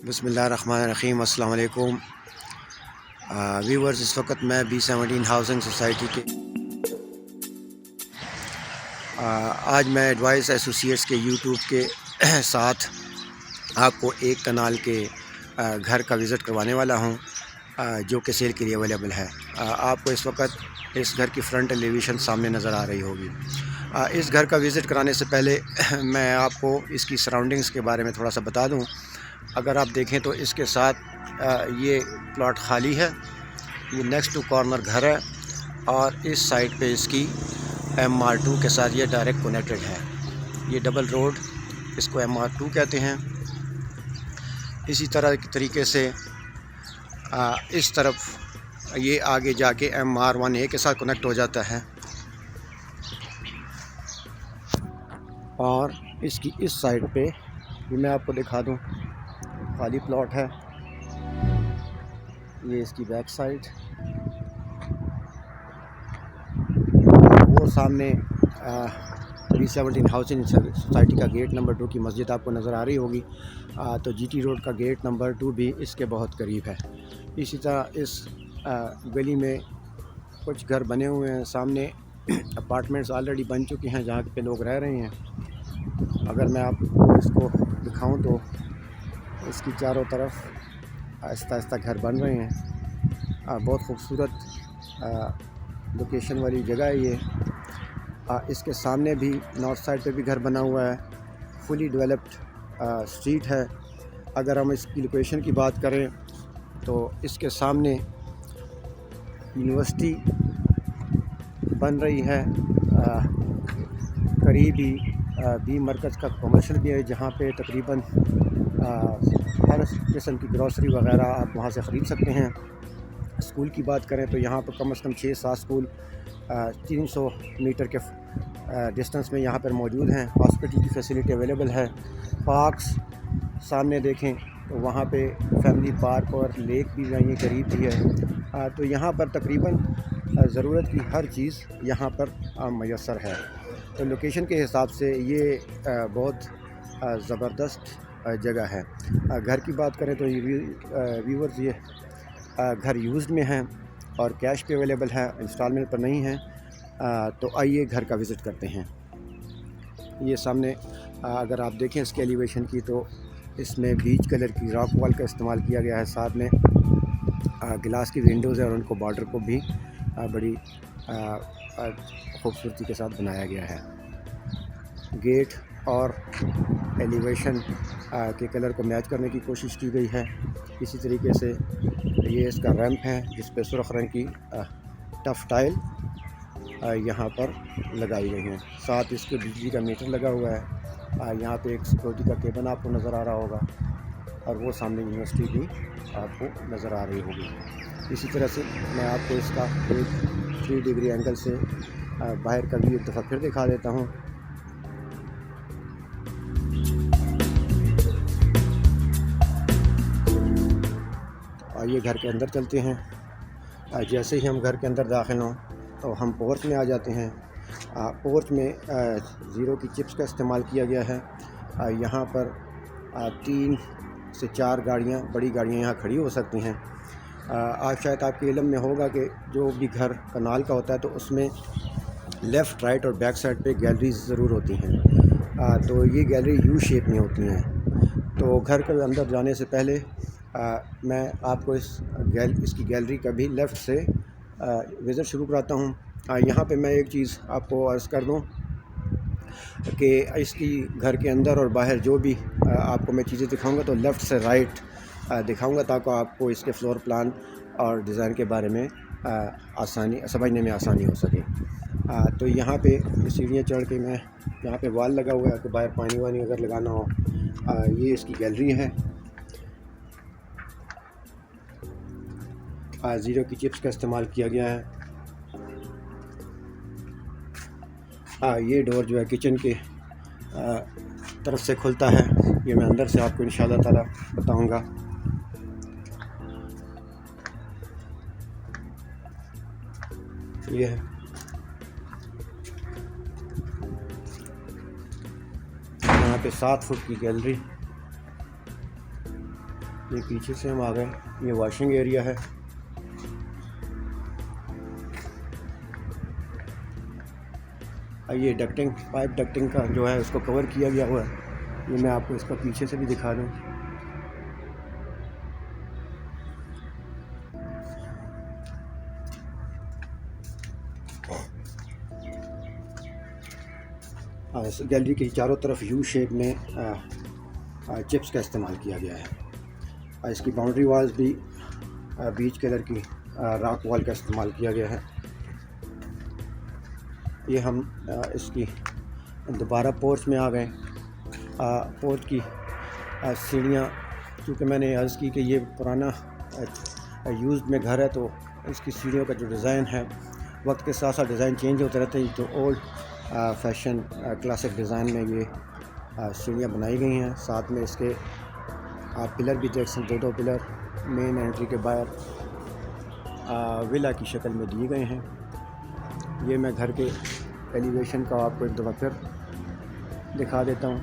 बिस्मिल्लाहिर्रहमानिर्रहीम, अस्सलाम वालेकुम व्यूवर्स। इस वक्त मैं B17 हाउसिंग सोसाइटी के आज मैं एडवाइस एसोसिएट्स के यूट्यूब के साथ आपको एक कनाल के घर का विज़िट करवाने वाला हूं, जो कि सेल के लिए अवेलेबल है। आपको इस वक्त इस घर की फ्रंट एलिवेशन सामने नज़र आ रही होगी। इस घर का विज़िट कराने से पहले मैं आपको इसकी सराउंडिंग्स के बारे में थोड़ा सा बता दूं। अगर आप देखें तो इसके साथ ये प्लॉट खाली है, ये नेक्स्ट टू कॉर्नर घर है और इस साइड पे इसकी MR2 के साथ ये डायरेक्ट कनेक्टेड है। ये डबल रोड, इसको MR2 कहते हैं। इसी तरह तरीके से इस तरफ ये आगे जाके MR1A के साथ कनेक्ट हो जाता है और इसकी इस साइड पे ये मैं आपको दिखा दूं, खाली प्लॉट है। ये इसकी बैक साइड, वो सामने B17 हाउसिंग सोसाइटी का गेट नंबर 2 की मस्जिद आपको नज़र आ रही होगी। तो GT रोड का गेट नंबर 2 भी इसके बहुत करीब है। इसी तरह इस गली में कुछ घर बने हुए हैं। सामने अपार्टमेंट्स ऑलरेडी बन चुके हैं जहाँ पे लोग रह रहे हैं। अगर मैं आपको इसको दिखाऊं तो इसकी चारों तरफ आहिस्ता आहिस्ता घर बन रहे हैं। बहुत खूबसूरत लोकेशन वाली जगह है ये। इसके सामने भी नॉर्थ साइड पे भी घर बना हुआ है, फुली डेवलप्ड स्ट्रीट है। अगर हम इसकी लोकेशन की बात करें तो इसके सामने यूनिवर्सिटी बन रही है, करीब ही बी मरकज़ का कमर्शियल भी है, जहाँ पे तकरीबन हर किस्म की ग्रॉसरी वगैरह आप वहाँ से ख़रीद सकते हैं। स्कूल की बात करें तो यहाँ पर कम से कम 6-7 स्कूल 300 मीटर के डिस्टेंस में यहाँ पर मौजूद हैं। हॉस्पिटल की फैसिलिटी अवेलेबल है। पार्क्स सामने देखें तो वहाँ पे फैमिली पार्क और लेक भी वहीं करीब भी है। तो यहाँ पर तकरीबन ज़रूरत की हर चीज़ यहाँ पर मैसर है। तो लोकेशन के हिसाब से ये बहुत ज़बरदस्त जगह है। घर की बात करें तो व्यूवर्स ये घर यूज्ड में हैं और कैश पे अवेलेबल है, इंस्टॉलमेंट पर नहीं है। तो आइए घर का विज़िट करते हैं। ये सामने अगर आप देखें इसके एलिवेशन की तो इसमें बीच कलर की रॉक वॉल का इस्तेमाल किया गया है। साथ में गिलास की विंडोज़ है और उनको बॉर्डर को भी बड़ी खूबसूरती के साथ बनाया गया है। गेट और एलिवेशन के कलर को मैच करने की कोशिश की गई है। इसी तरीके से ये इसका रैंप है जिस पे सुर्ख रंग की टफ टाइल यहाँ पर लगाई गई हैं। साथ इसके बिजली का मीटर लगा हुआ है। यहाँ पे एक सिक्योरिटी का केबल आपको नज़र आ रहा होगा और वो सामने यूनिवर्सिटी भी आपको नज़र आ रही होगी। इसी तरह से मैं आपको इसका एक 3 डिग्री एंगल से बाहर का व्यू एक दफ़ा फिर दिखा देता हूँ। आइए घर के अंदर चलते हैं। जैसे ही हम घर के अंदर दाखिल हों तो हम पोर्च में आ जाते हैं। पोर्च में ज़ीरो की चिप्स का इस्तेमाल किया गया है। यहाँ पर 3 से 4 गाड़ियाँ, बड़ी गाड़ियाँ यहाँ खड़ी हो सकती हैं। आज शायद आपके इल्म में होगा कि जो भी घर कनाल का होता है तो उसमें लेफ़्ट, राइट और बैक साइड पे गैलरीज ज़रूर होती हैं। तो ये गैलरी यू शेप में होती हैं। तो घर के अंदर जाने से पहले मैं आपको इसकी गैलरी का भी लेफ़्ट से विज़िट शुरू कराता हूँ। यहाँ पे मैं एक चीज़ आपको अर्ज़ कर दूँ कि इसकी घर के अंदर और बाहर जो भी आपको मैं चीज़ें दिखाऊंगा तो लेफ़्ट से राइट दिखाऊंगा ताकि आपको इसके फ्लोर प्लान और डिज़ाइन के बारे में आसानी समझने में आसानी हो सके। तो यहाँ पे सीढ़ियाँ चढ़ के मैं, यहाँ पे वाल लगा हुआ है कि बाहर पानी वानी अगर लगाना हो। ये इसकी गैलरी है। ज़ीरो की चिप्स का इस्तेमाल किया गया है। ये डोर जो है किचन के तरफ से खुलता है। ये मैं अंदर से आपको इंशाल्लाह ताला बताऊंगा। ये है यहाँ पे 7 फुट की गैलरी। ये पीछे से हम आ गए, ये वॉशिंग एरिया है। ये डक्टिंग, पाइप डक्टिंग का जो है उसको कवर किया गया हुआ है। ये मैं आपको इसका पीछे से भी दिखा दूँ। इस गैलरी के चारों तरफ यू शेप में चिप्स का इस्तेमाल किया गया है। इसकी बाउंड्री वॉल्स भी बीच कलर की रॉक वॉल का इस्तेमाल किया गया है। ये हम इसकी दोबारा पोर्च में आ गए। पोर्च की सीढ़ियाँ, चूँकि मैंने अर्ज़ की कि ये पुराना यूज़ में घर है, तो इसकी सीढ़ियों का जो डिज़ाइन है वक्त के साथ साथ डिज़ाइन चेंज होते रहते हैं। जो ओल्ड फैशन क्लासिक डिज़ाइन में ये सीढ़ियाँ बनाई गई हैं। साथ में इसके आप पिलर भी देख सकते, दो पिलर मेन एंट्री के बाहर विला की शक्ल में दिए गए हैं। ये मैं घर के एलिवेशन का आपको एक दफ़ा फिर दिखा देता हूँ।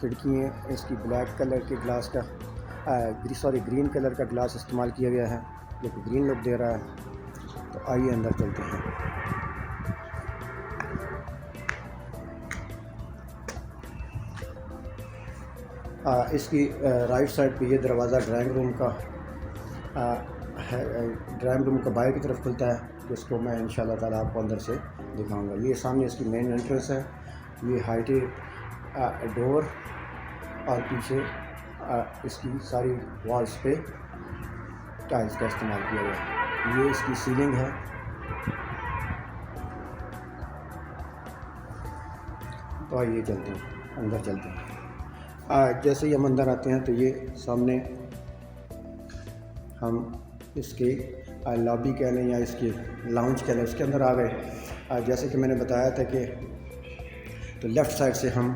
खिड़कियाँ इसकी ब्लैक कलर के ग्लास का ग्रीन कलर का ग्लास इस्तेमाल किया गया है, जो कि ग्रीन लुक दे रहा है। तो आइए अंदर चलते हैं। इसकी राइट साइड पे ये दरवाज़ा ड्राइंग रूम का है। ड्राइंग रूम का बाहर की तरफ खुलता है, जिसको मैं इंशाल्लाह ताला आपको अंदर से दिखाऊंगा। ये सामने इसकी मेन एंट्रेंस है। ये हाइटी डोर और पीछे इसकी सारी वॉल्स पे टाइल्स का इस्तेमाल किया गया है। ये इसकी सीलिंग है। तो आइए चलते हैं, अंदर चलते हैं। जैसे ही हम अंदर आते हैं तो ये सामने हम इसके लॉबी कह लें या इसके लाउंज कह लें, उसके अंदर आ गए। जैसे कि मैंने बताया था कि तो लेफ़्ट साइड से हम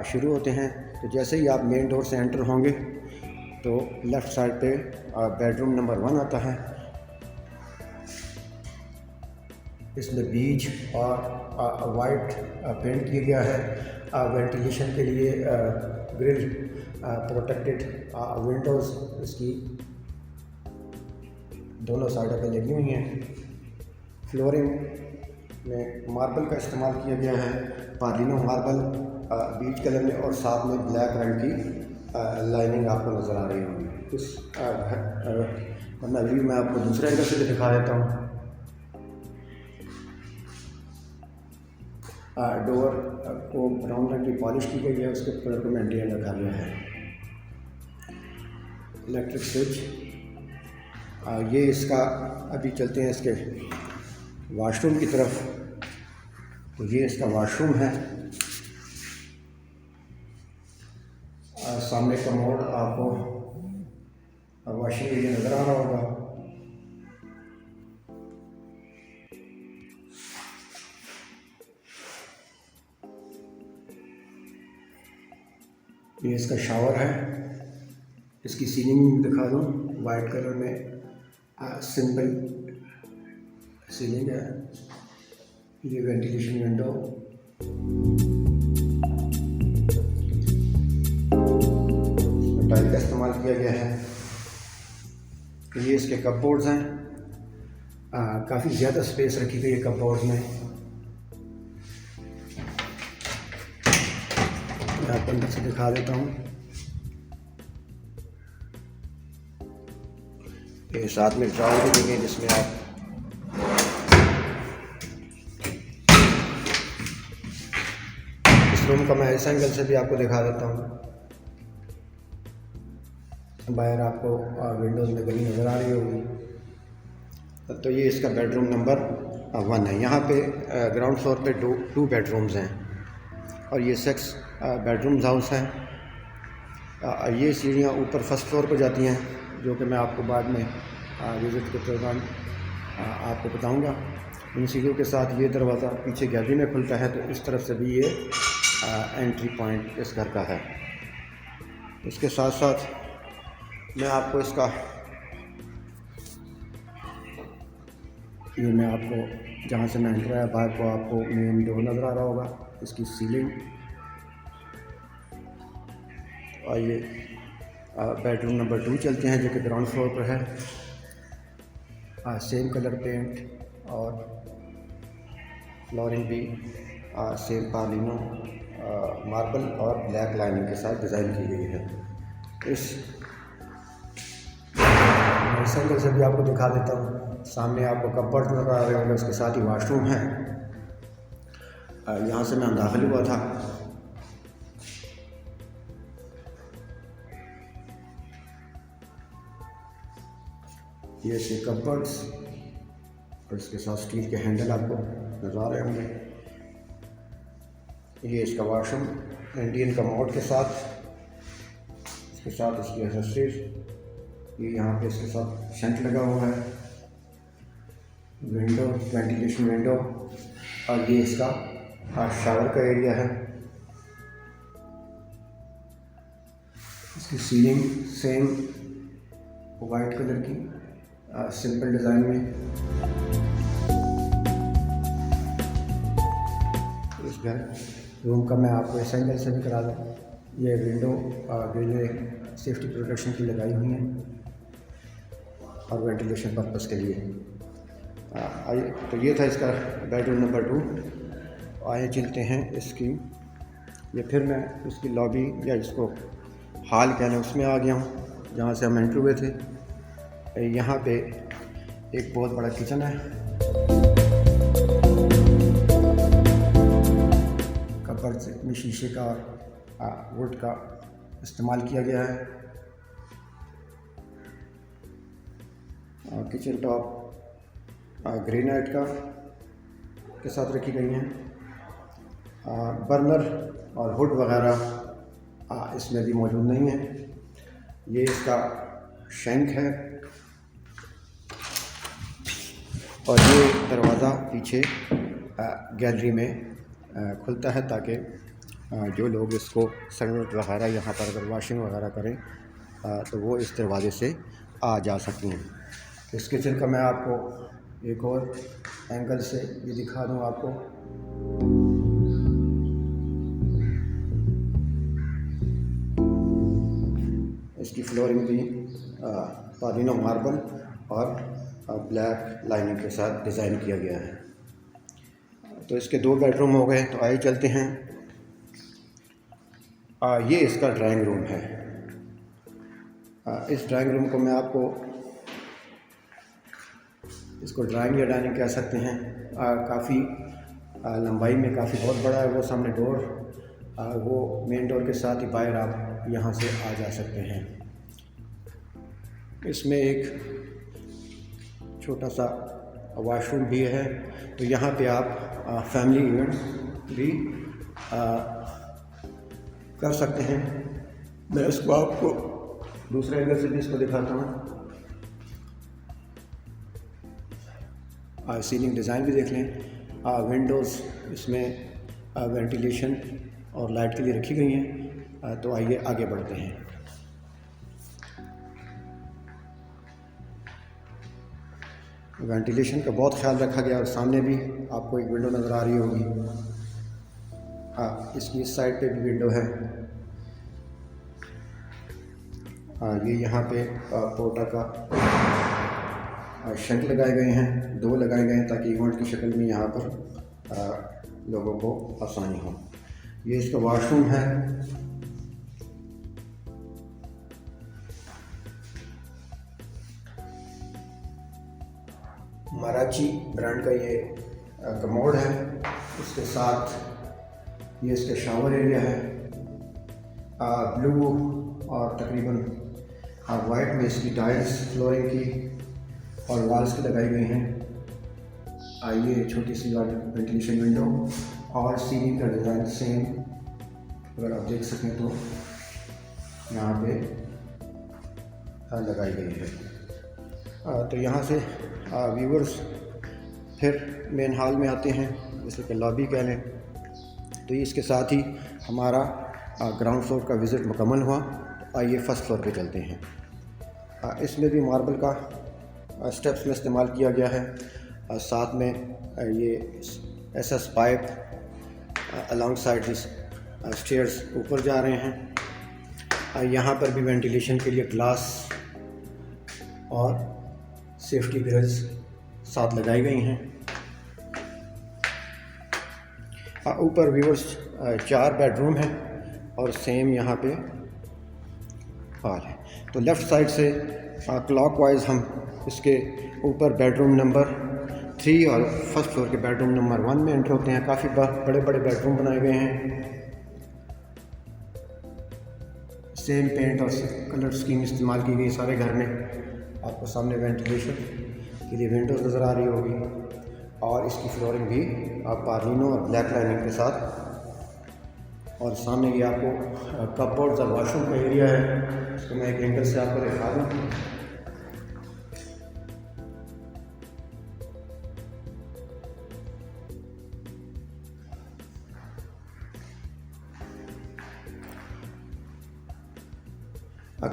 शुरू होते हैं। तो जैसे ही आप मेन डोर से एंटर होंगे तो लेफ़्ट साइड पे बेडरूम नंबर 1 आता है। इसमें बीज और वाइट पेंट किया गया है। वेंटिलेशन के लिए ग्रिल प्रोटेक्टेड विंडोज़ इसकी दोनों साइडों पे लगी हुई हैं। फ्लोरिंग में मार्बल का इस्तेमाल किया गया है, पार्लिनो मार्बल बीच कलर में, और साथ में ब्लैक रंग की लाइनिंग आपको नज़र आ रही होगी। इस वरना व्यू मैं आपको दूसरे एंगल से भी दिखा देता हूँ। डोर को ब्राउन रंग की पॉलिश की गई है, उसके ऊपर को मेंटेन रखा गया है। इलेक्ट्रिक स्विच, ये इसका, अभी चलते हैं इसके वॉशरूम की तरफ। तो ये इसका वॉशरूम है। सामने कमोड आपको वॉशिंग एरिया नज़र आ रहा होगा। ये इसका शावर है। इसकी सीलिंग दिखा दूँ, वाइट कलर में सिंपल सीलिंग है। ये वेंटिलेशन विंडो, टाइल का इस्तेमाल किया गया है। ये इसके कपबोर्ड्स हैं। काफ़ी ज़्यादा स्पेस रखी गई है कपबोर्ड्स में। मैं आपको अंदर से दिखा देता हूँ। ये साथ में ड्रॉवर भी देंगे जिसमें आप इस रूम का मैं इस एंगल से भी आपको दिखा देता हूँ। बाहर आपको विंडोज़ में गली नज़र आ रही होगी। तो ये इसका बेडरूम नंबर 1 है। यहाँ पे ग्राउंड फ्लोर पे टू बेडरूम्स हैं और ये 6 बेडरूम्स हाउस है। ये सीढ़ियाँ ऊपर फर्स्ट फ्लोर पर जाती हैं, जो कि मैं आपको बाद में विज़िट के दौरान आपको बताऊंगा। इन सीढ़ियों के साथ ये दरवाज़ा पीछे गैलरी में खुलता है, तो इस तरफ से भी ये एंट्री पॉइंट इस घर का है। इसके साथ साथ मैं आपको इसका, ये मैं आपको जहाँ से मैं एंटर आया बाहर को आपको मेन डोर नज़र आ रहा होगा, इसकी सीलिंग। आइए बेडरूम नंबर 2 चलते हैं जो कि ग्राउंड फ्लोर पर है। सेम कलर पेंट और फ्लोरिंग भी सेम पालिनो मार्बल और ब्लैक लाइनिंग के साथ डिज़ाइन की गई है। इस एंगल से भी आपको दिखा देता हूँ। सामने आपको कपबोर्ड नज़र आ रहे होंगे, उसके साथ ही वाशरूम है। यहाँ से मैं दाखिल हुआ था। ये इसके कपबोर्ड्स और इसके साथ स्टील के हैंडल आपको नज़र आ रहे होंगे। ये इसका वाशरूम इंडियन कमोड के साथ, इसके साथ इसकी एक्सेसरीज। ये यहाँ पे इसके साथ शंट लगा हुआ है, विंडो, वेंटिलेशन विंडो, और ये इसका शावर का एरिया है। इसकी सीलिंग सेम वाइट कलर की सिंपल डिज़ाइन में। इस घर रूम का मैं आपको इस एंगल से भी करा दूँ। ये विंडो ग्रिलें सेफ्टी प्रोटेक्शन की लगाई हुई हैं और वेंटिलेशन पर्पस के लिए। आइए, तो ये था इसका बेडरूम नंबर 2। आइए चलते हैं इसकी, ये फिर मैं इसकी लॉबी या इसको हॉल कहना उसमें आ गया हूँ जहाँ से हम एंटर हुए थे। यहाँ पे एक बहुत बड़ा किचन है। कपबोर्ड में शीशे का वुड का इस्तेमाल किया गया है। किचन टॉप ग्रेनाइट का के साथ रखी गई हैं। बर्नर और हुड वगैरह इसमें भी मौजूद नहीं है। ये इसका शैंक है और ये दरवाज़ा पीछे गैलरी में खुलता है ताकि जो लोग इसको सर्वेंट वगैरह यहाँ पर अगर वॉशिंग वगैरह करें तो वो इस दरवाज़े से आ जा सकती हैं। इस किचन का मैं आपको एक और एंगल से ये दिखा दूँ आपको। इसकी फ्लोरिंग भी पालिनो मार्बल और ब्लैक लाइनिंग के साथ डिज़ाइन किया गया है। तो इसके 2 बेडरूम हो गए। तो आइए चलते हैं। ये इसका ड्राइंग रूम है। इस ड्राइंग रूम को मैं आपको, इसको ड्राइंग या डाइनिंग कह सकते हैं। काफ़ी लंबाई में काफ़ी बहुत बड़ा है। वो सामने डोर, वो मेन डोर के साथ ही बाहर आप यहाँ से आ जा सकते हैं। इसमें एक छोटा सा वॉशरूम भी है। तो यहाँ पे आप फैमिली इवेंट भी कर सकते हैं। मैं इसको आपको दूसरे एंगल से भी इसको दिखाता हूँ। सीलिंग डिज़ाइन भी देख लें। विंडोज़ इसमें वेंटिलेशन और लाइट के लिए रखी गई हैं। तो आइए आगे बढ़ते हैं। वेंटिलेशन का बहुत ख्याल रखा गया और सामने भी आपको एक विंडो नज़र आ रही होगी। इसकी इस साइड पे भी विंडो है। ये यहाँ पे पोर्टा का शंक लगाए गए हैं, 2 लगाए गए हैं ताकि इवेंट की शक्ल में यहाँ पर लोगों को आसानी हो। ये इसका वॉशरूम है। मराची ब्रांड का ये कमोड है। इसके साथ ये इसका शावर एरिया है। ब्लू और तकरीबन वाइट में इसकी टाइल्स फ्लोरिंग की और वॉल्स की लगाई गई हैं। ये छोटी सी वेंटिलेशन विंडो और सीलिंग का डिज़ाइन सेम, अगर आप देख सकें तो यहाँ पे लगाई गई है। तो यहाँ से व्यूअर्स फिर मेन हॉल में आते हैं, जैसे कि लॉबी कह लें। तो ये इसके साथ ही हमारा ग्राउंड फ्लोर का विज़िट मुकम्मल हुआ। तो आइए फर्स्ट फ्लोर पे चलते हैं। इसमें भी मार्बल का स्टेप्स में इस्तेमाल किया गया है। और साथ में ये SS pipe along side this stairs ऊपर जा रहे हैं। यहाँ पर भी वेंटिलेशन के लिए ग्लास और सेफ्टी ग्रिल्स साथ लगाई गई हैं। ऊपर व्यूअर्स 4 बेडरूम हैं और सेम यहाँ पे हॉल है। तो लेफ़्ट साइड से क्लॉकवाइज हम इसके ऊपर बेडरूम नंबर 3 और फर्स्ट फ्लोर के बेडरूम नंबर 1 में एंटर होते हैं। काफ़ी बड़े बड़े बेडरूम बनाए गए हैं। सेम पेंट और कलर स्कीम इस्तेमाल की गई सारे घर में। आपको सामने वेंटिलेशन के लिए विंडोज़ नज़र आ रही होगी और इसकी फ्लोरिंग भी आप पार्लिनो और ब्लैक लाइनिंग के साथ। और सामने ये आपको कपबोर्ड्स और वॉशरूम का एरिया है। इसको मैं एक एंगल से आपको दिखा दूँ।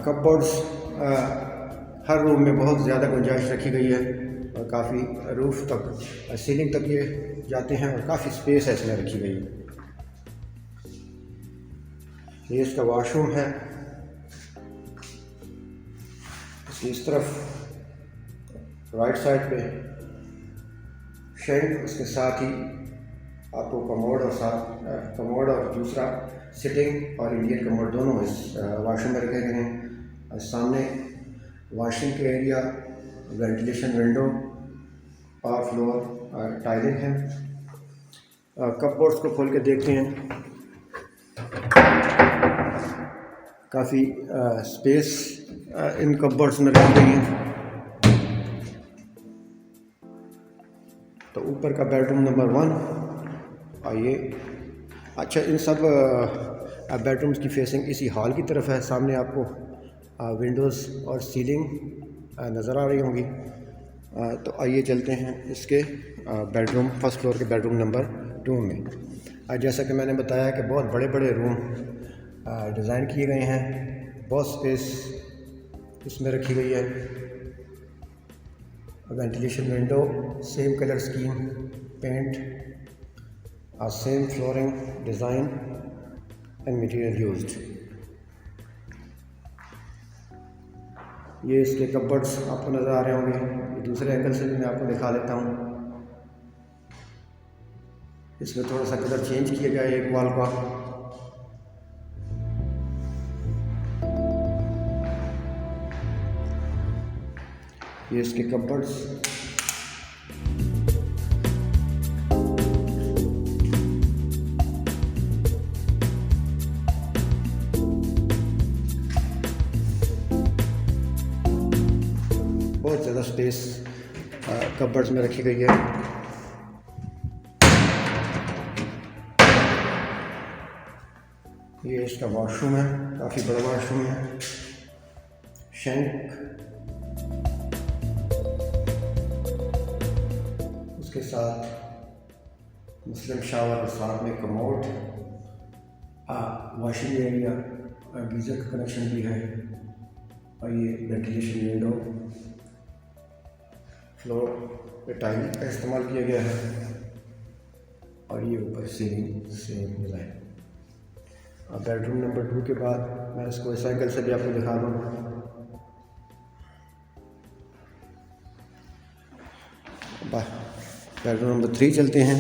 कपबोर्ड्स हर रूम में बहुत ज़्यादा गुंजाइश रखी गई है और काफ़ी रूफ तक सीलिंग तक ये जाते हैं और काफ़ी स्पेस है इसमें रखी गई है। ये इसका वॉशरूम है। इस तरफ राइट साइड पे शेल्फ, उसके साथ ही आपको कमोड और दूसरा सिटिंग और इंडियन कमोड दोनों इस वॉशरूम में रखे गए हैं। और सामने वॉशिंग के एरिया, वेंटिलेशन विंडो और फ्लोर टाइलिंग है। कपबोर्ड्स को खोल के देखते हैं। काफ़ी स्पेस इन कपबोर्ड्स में रखी गई है। तो ऊपर का बेडरूम नंबर 1 और ये अच्छा, इन सब बेडरूम्स की फेसिंग इसी हॉल की तरफ है। सामने आपको विंडोज़ और सीलिंग नज़र आ रही होंगी। तो आइए चलते हैं इसके बेडरूम, फर्स्ट फ्लोर के बेडरूम नंबर 2 में। जैसा कि मैंने बताया कि बहुत बड़े बड़े रूम डिज़ाइन किए गए हैं। बहुत स्पेस इसमें रखी गई है। Ventilation window, same colour scheme, paint, same flooring design and material used. ये इसके कपबोर्ड्स आपको नज़र आ रहे होंगे। ये दूसरे एंगल से भी मैं आपको दिखा देता हूँ। इसमें थोड़ा सा कलर चेंज किया गया है एक वॉल का। ये इसके कपबोर्ड्स, बहुत ज़्यादा स्पेस कपबोर्ड्स में रखी गई है। ये इसका वॉशरूम है, काफ़ी बड़ा वॉशरूम है। शैंक, उसके साथ मुस्लिम शावर और साथ में कमोड, वॉशिंग एरिया, गीज़र का कनेक्शन भी है। और ये वेंटिलेशन विंडो, फ्लोर पे टाइल का इस्तेमाल किया गया है। और ये ऊपर सीलिंग सेम डिज़ाइन। अब बेडरूम नंबर 2 के बाद मैं इसको इस एंगल से भी आपको दिखा दूँ। बेडरूम नंबर 3 चलते हैं।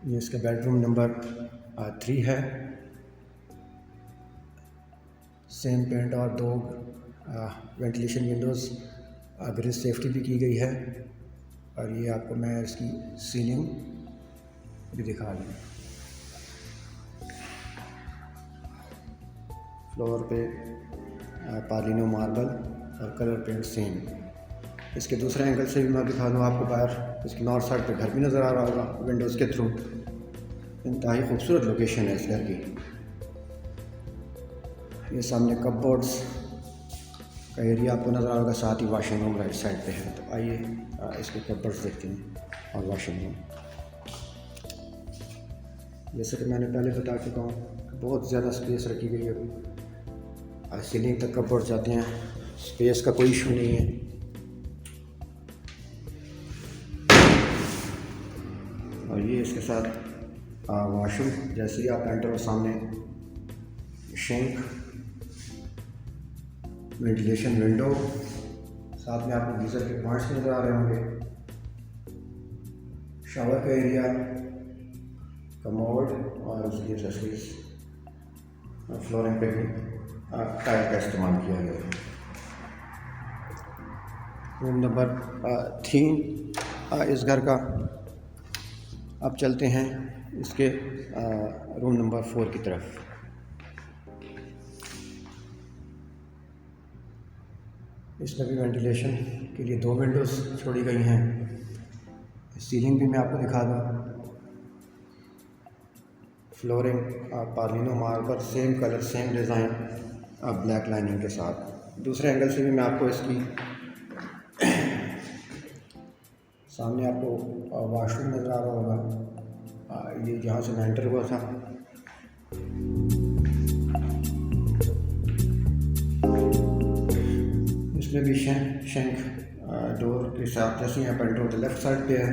ये इसका बेडरूम नंबर 3 है। सेम पेंट और 2 वेंटिलेशन विंडोज़, ग्रिल सेफ्टी भी की गई है। और ये आपको मैं इसकी सीलिंग भी दिखा दूँ। फ्लोर पे पार्लिनो मार्बल और कलर पेंट सेम। इसके दूसरे एंगल से भी मैं दिखा दूँ आपको। बाहर इसके नॉर्थ साइड पे घर भी नज़र आ रहा होगा विंडोज़ के थ्रू। इंतहाई खूबसूरत लोकेशन है इस घर की। ये सामने कपबोर्ड्स का एरिया आपको नज़र आ रहा होगा, साथ ही वॉशिंग रूम राइट साइड पे है। तो आइए इसके कपबोर्ड्स देखते हैं और वॉशिंग रूम। जैसे कि मैंने पहले बता चुका हूँ, बहुत ज़्यादा स्पेस रखी गई है। सीलिंग तक कपबोर्ड जाते हैं, स्पेस का कोई इशू नहीं है। और ये इसके साथ वॉशरूम, जैसे ही आप एंटर हो सामने सिंक, वेंटिलेशन विंडो, साथ में आपको गीज़र के पॉइंट्स नज़र आ रहे होंगे, शावर का एरिया, कमोड और उसकी एक्सेसरीज, फ्लोरिंग पे भी टाइल का इस्तेमाल किया गया है। रूम नंबर 3 इस घर का। अब चलते हैं इसके रूम नंबर 4 की तरफ। इसमें भी वेंटिलेशन के लिए 2 विंडोज़ छोड़ी गई हैं। सीलिंग भी मैं आपको दिखा दूँ, flooring Perlino marble, same colour same design, black lining के साथ। दूसरे एंगल से भी मैं आपको इसकी सामने आपको वॉशरूम नज़र आ रहा होगा, ये जहाँ से मैं एंटर हुआ था। इसमें भी शेंक डोर के साथ, जैसे यहाँ पर डोर लेफ्ट साइड पे है,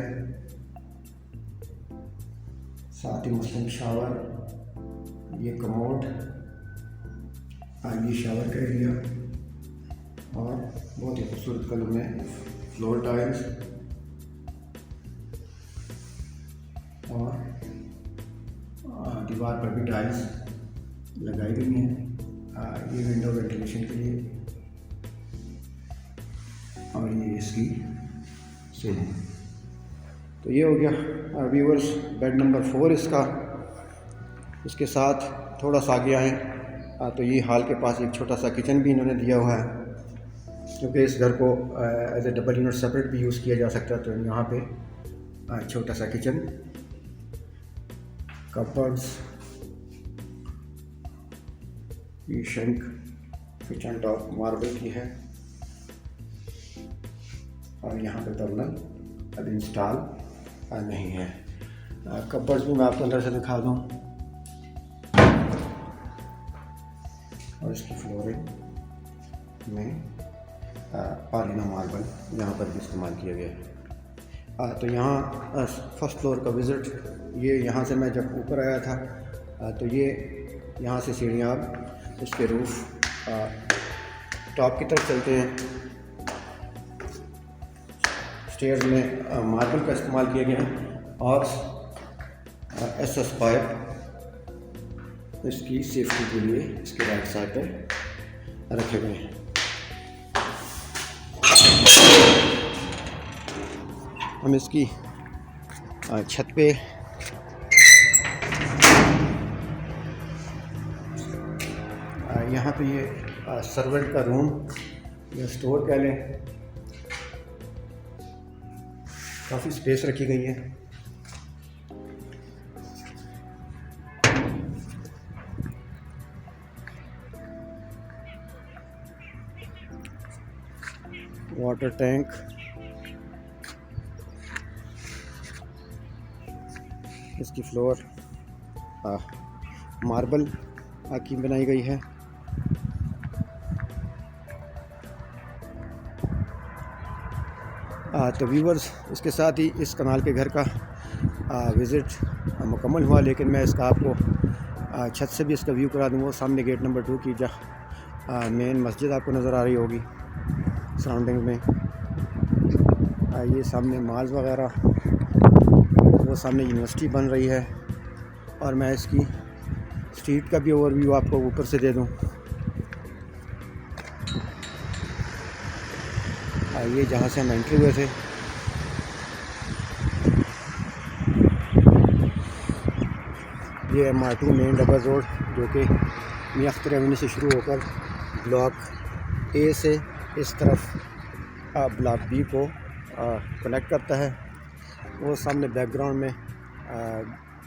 साथ ही मुस्लिम शावर, ये कमोड, ये शावर का एरिया और बहुत ही खूबसूरत कलर में फ्लोर टाइल्स और दीवार पर भी टाइल्स लगाई गई हैं। ये विंडो वेंटिलेशन के लिए और ये इसकी सीलिंग। तो ये हो गया व्यूअर्स बेड नंबर 4 इसका। इसके साथ थोड़ा सा आगे आएँ तो ये हॉल के पास एक छोटा सा किचन भी इन्होंने दिया हुआ है, क्योंकि इस घर को as a double unit separate भी यूज़ किया जा सकता है। तो यहाँ पे छोटा सा किचन, कपबोर्ड्स, ये शेंक किचन टॉप मार्बल की है और यहाँ पे टर्मिनल अभी इंस्टॉल नहीं है। कपबोर्ड्स भी मैं आपको अंदर से दिखा दूँ और इसकी फ्लोरिंग में पार्लिनो मार्बल यहाँ पर भी इस्तेमाल किया गया है। तो यहाँ फर्स्ट फ्लोर का विज़िट, ये यहाँ से मैं जब ऊपर आया था तो ये यहाँ से सीढ़ियाँ आप इसके रूफ टॉप की तरफ चलते हैं। स्टेयर्स में मार्बल का इस्तेमाल किया गया है और एसएस पाइप इसकी सेफ्टी के लिए इसके राइट साइड पर रखे गए हैं। हम इसकी छत पे यहाँ पे ये सर्वेंट का रूम या स्टोर कह लें, काफ़ी स्पेस रखी गई है। वाटर टैंक, इसकी फ्लोर मार्बल की बनाई गई है। तो व्यूवर्स, इसके साथ ही इस कनाल के घर का विज़िट मुकम्मल हुआ, लेकिन मैं इसका आपको छत से भी इसका व्यू करा दूँगा। वो सामने गेट नंबर 2 की जहाँ मेन मस्जिद आपको नज़र आ रही होगी सराउंडिंग में, ये सामने मॉल्स वगैरह, वो सामने यूनिवर्सिटी बन रही है। और मैं इसकी स्ट्रीट का भी ओवरव्यू आपको ऊपर से दे दूँ। ये जहाँ से हम एंट्री हुए थे, ये MR2 मेन डबल रोड, जो कि मियां अख्तर एवेन्यू से शुरू होकर ब्लॉक ए से इस तरफ ब्लॉक बी को कनेक्ट करता है। वो सामने बैकग्राउंड में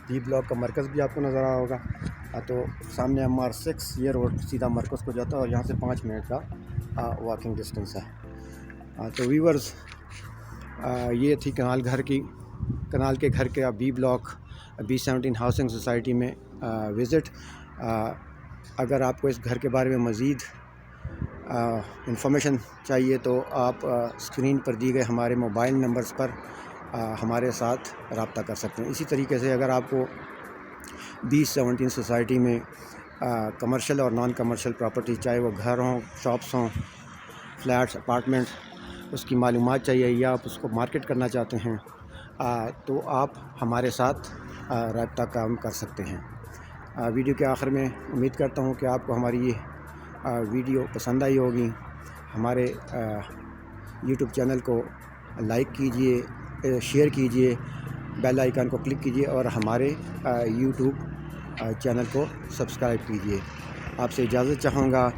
बी ब्लॉक का मरकज़ भी आपको नज़र आ रहा होगा। तो सामने MR6 ये रोड सीधा मरकज़ को जाता है और यहाँ से 5 मिनट का वॉकिंग डिस्टेंस है। तो व्यूअर्स, ये थी कनाल के घर का B block B17 housing society में विज़िट। अगर आपको इस घर के बारे में मज़ीद इंफॉर्मेशन चाहिए तो आप स्क्रीन पर दी गए हमारे मोबाइल नंबर्स पर हमारे साथ रब्ता कर सकते हैं। इसी तरीके से अगर आपको B17 सोसाइटी में कमर्शियल और नॉन कमर्शियल प्रॉपर्टी, चाहे वो घर हों, शॉप्स हों, फ्लैट्स, अपार्टमेंट, उसकी मालूमात चाहिए या आप उसको मार्केट करना चाहते हैं तो आप हमारे साथ रब्ता काम कर सकते हैं। वीडियो के आखिर में उम्मीद करता हूँ कि आपको हमारी ये वीडियो पसंद आई होगी। हमारे यूट्यूब चैनल को लाइक कीजिए, शेयर कीजिए, बेल आइकन को क्लिक कीजिए और हमारे यूट्यूब चैनल को सब्सक्राइब कीजिए। आपसे इजाज़त चाहूँगा।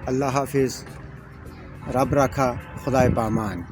अल्लाह हाफिज़, रब राखा, खुदाए पामान।